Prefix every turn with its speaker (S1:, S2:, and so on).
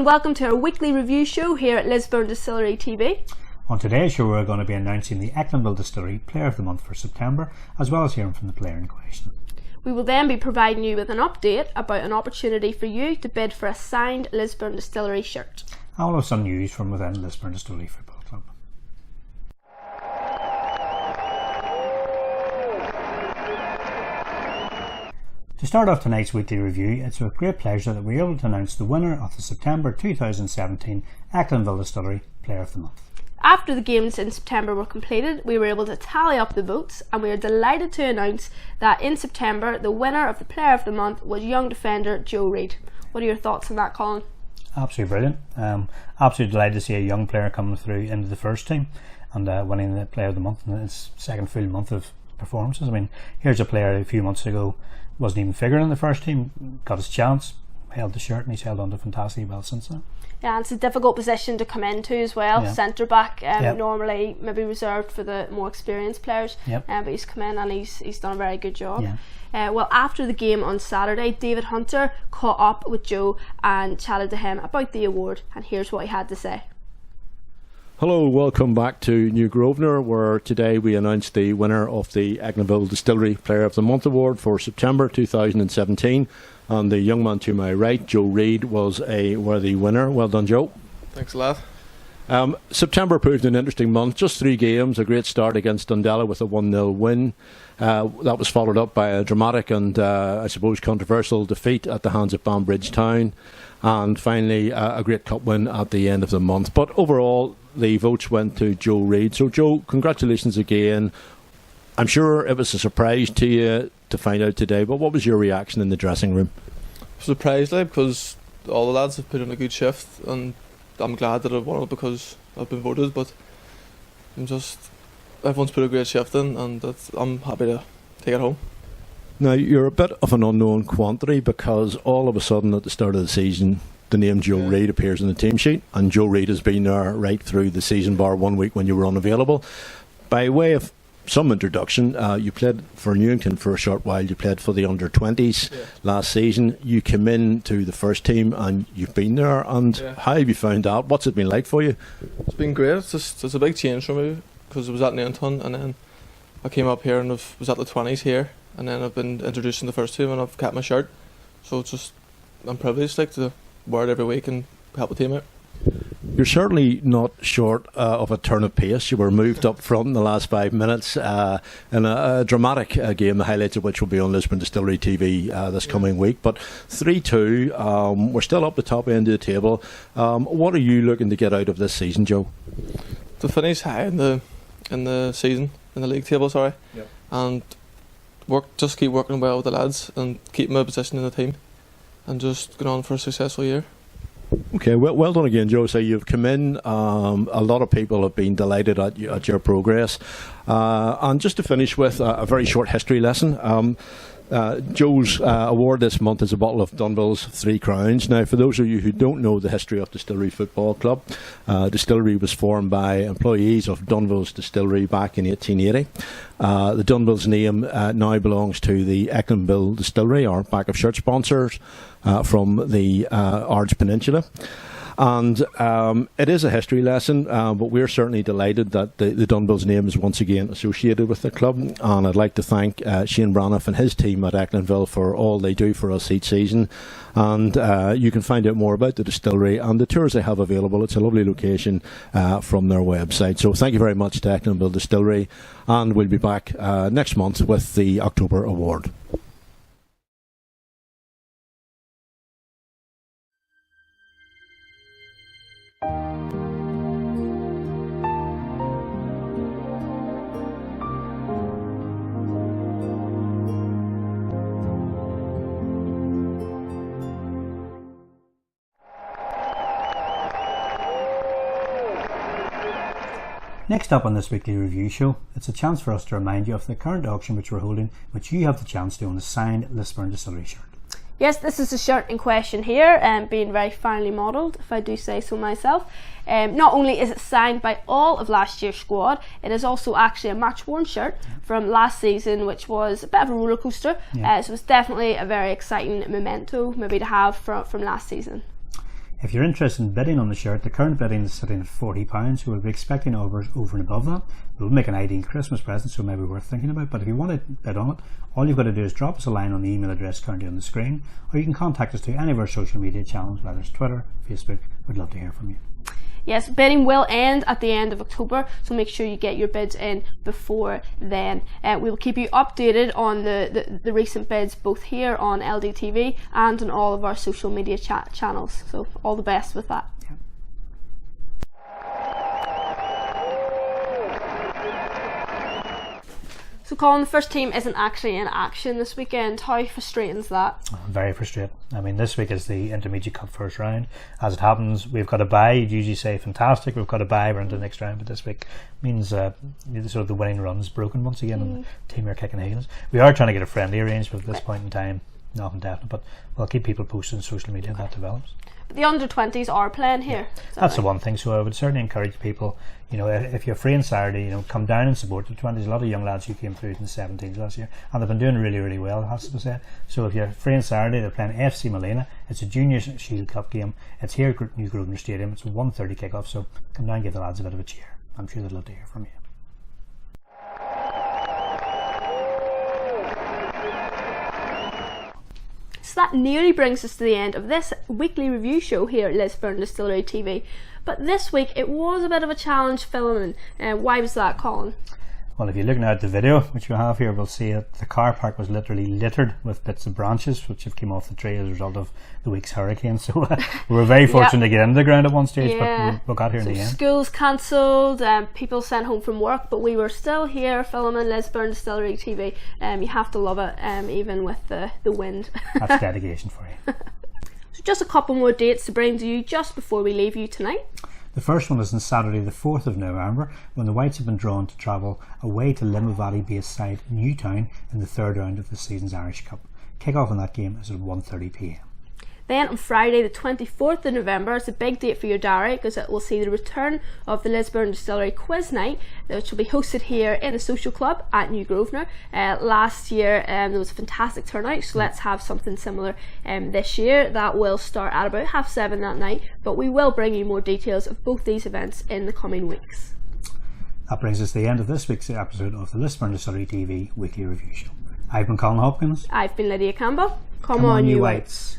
S1: and welcome to our weekly review show here at Lisburn Distillery TV.
S2: On today's show we're going to be announcing the Echlinville Distillery Player of the Month for September, as well as hearing from the player in question.
S1: We will then be providing you with an update about an opportunity for you to bid for a signed Lisburn Distillery shirt.
S2: And we'll have some news from within Lisburn Distillery Football Club. To start off tonight's weekly review, it's with great pleasure that we're able to announce the winner of the September 2017 Echlinville Distillery Player of the Month.
S1: After the games in September were completed, we were able to tally up the votes, and we are delighted to announce that in September the winner of the Player of the Month was young defender Joe Reid. What are your thoughts on that, Colin?
S2: Absolutely brilliant. Absolutely delighted to see a young player coming through into the first team and winning the Player of the Month in his second full month of performances. I mean, here's a player a few months ago wasn't even figuring in the first team, got his chance, held the shirt, and he's held on to fantastically well since then.
S1: Yeah, it's a difficult position to come into as well. Centre back, normally maybe reserved for the more experienced players, but he's come in and he's done a very good job. Well, after the game on Saturday, David Hunter caught up with Joe and chatted to him about the award, and here's what he had to say.
S3: Hello, welcome back to New Grosvenor, where today we announced the winner of the Echlinville Distillery Player of the Month Award for September 2017. And the young man to my right, Joe Reid, was a worthy winner. Well done, Joe.
S4: Thanks a lot.
S3: September proved an interesting month. Just 3 games, a great start against Dundela with a 1-0 win. That was followed up by a dramatic and, I suppose, controversial defeat at the hands of Banbridge Town. And finally, a great cup win at the end of the month. But overall, the votes went to Joe Reid. So, Joe, congratulations again. I'm sure it was a surprise to you to find out today, but what was your reaction in the dressing room?
S4: Surprised, because all the lads have put in a good shift, and I'm glad that I've won it because I've been voted, but everyone's put a great shift in, and I'm happy to take it home.
S3: Now, you're a bit of an unknown quantity because all of a sudden at the start of the season, the name Joe Reid appears on the team sheet, and Joe Reid has been there right through the season, bar 1 week when you were unavailable. By way of some introduction, you played for Newington for a short while. You played for the under-20s last season. You came in to the first team and you've been there, and how have you found that? What's it been like for you?
S4: It's been great. It's a big change for me because I was at Newington and then I came up here and I was at the 20s here, and then I've been introduced in the first team and I've kept my shirt, so I'm privileged to wear it every week and help the team out.
S3: You're certainly not short of a turn of pace. You were moved up front in the last 5 minutes in a dramatic game, the highlights of which will be on Lisburn Distillery TV this coming week. But 3-2, we're still up the top end of the table. What are you looking to get out of this season, Joe?
S4: To finish high in the season, in the league table, and just keep working well with the lads and keep my position in the team and just get on for a successful year.
S3: Okay, well done again, Joe. So you've come in, a lot of people have been delighted at your progress. And just to finish with a very short history lesson, Joe's award this month is a bottle of Dunville's 3 Crowns. Now, for those of you who don't know the history of Distillery Football Club, Distillery was formed by employees of Dunville's Distillery back in 1880. The Dunville's name now belongs to the Echlinville Distillery, our back of shirt sponsors from the Ards Peninsula. And it is a history lesson, but we're certainly delighted that the Dunville's name is once again associated with the club. And I'd like to thank Shane Braniff and his team at Echlinville for all they do for us each season. And you can find out more about the distillery and the tours they have available. It's a lovely location from their website. So thank you very much to Echlinville Distillery, and we'll be back next month with the October Award.
S2: Next up on this weekly review show, it's a chance for us to remind you of the current auction which we're holding, which you have the chance to own a signed Lisburn Distillery shirt.
S1: Yes, this is the shirt in question here, being very finely modelled, if I do say so myself. Not only is it signed by all of last year's squad, it is also actually a match-worn shirt from last season, which was a bit of a roller coaster. So it's definitely a very exciting memento maybe to have from last season.
S2: If you're interested in bidding on the shirt, the current bidding is sitting at £40, so we'll be expecting offers over and above that. We'll make an ideal Christmas present, so maybe worth thinking about. But if you want to bid on it, all you've got to do is drop us a line on the email address currently on the screen, or you can contact us through any of our social media channels, whether it's Twitter, Facebook. We'd love to hear from you.
S1: Yes, bidding will end at the end of October, so make sure you get your bids in before then. We will keep you updated on the recent bids, both here on LDTV and on all of our social media channels. So all the best with that.
S2: Yeah.
S1: So Colin, the first team isn't actually in action this weekend. How frustrating is that?
S2: Very frustrating. I mean, this week is the Intermediate Cup first round. As it happens, we've got a bye. You'd usually say fantastic, we've got a bye, we're into the next round, but this week means sort of the winning run's broken once again and the team are kicking heels. We are trying to get a friendly arranged, but at this point in time, nothing definite, but we'll keep people posted on social media if that develops.
S1: But the under-20s are playing here.
S2: Yeah. That's the one thing, so I would certainly encourage people, you know, if you're free on Saturday, you know, come down and support the 20s. A lot of young lads who came through in the 17s last year, and they've been doing really, really well, it has to be said. So if you're free on Saturday, they're playing FC Molina. It's a Junior Shield Cup game. It's here at New Grosvenor Stadium. It's a 1:30 kick-off, so come down and give the lads a bit of a cheer. I'm sure they'd love to hear from you.
S1: So that nearly brings us to the end of this weekly review show here at Lisburn Distillery TV. But this week it was a bit of a challenge filming. Why was that, Colin?
S2: Well, if you're looking at the video, which we have here, we'll see that the car park was literally littered with bits of branches which have come off the tree as a result of the week's hurricane. So we were very fortunate to get into the ground at one stage, but we got here in the end.
S1: Schools cancelled, people sent home from work, but we were still here filming Lisburn Distillery TV. You have to love it, even with the wind.
S2: That's dedication for you.
S1: So just a couple more dates to bring to you just before we leave you tonight.
S2: The first one is on Saturday the 4th of November, when the Whites have been drawn to travel away to Limavady based side Newtown in the third round of the season's Irish Cup. Kick-off on that game is at 1:30 p.m.
S1: Then on Friday the 24th of November, it's a big date for your diary because it will see the return of the Lisburn Distillery Quiz Night, which will be hosted here in the Social Club at New Grosvenor. Last year there was a fantastic turnout, so let's have something similar this year. That will start at about 7:30 that night, but we will bring you more details of both these events in the coming weeks.
S2: That brings us to the end of this week's episode of the Lisburn Distillery TV Weekly Review Show. I've been Colin Hopkins.
S1: I've been Lydia Campbell. Come on, you Whites.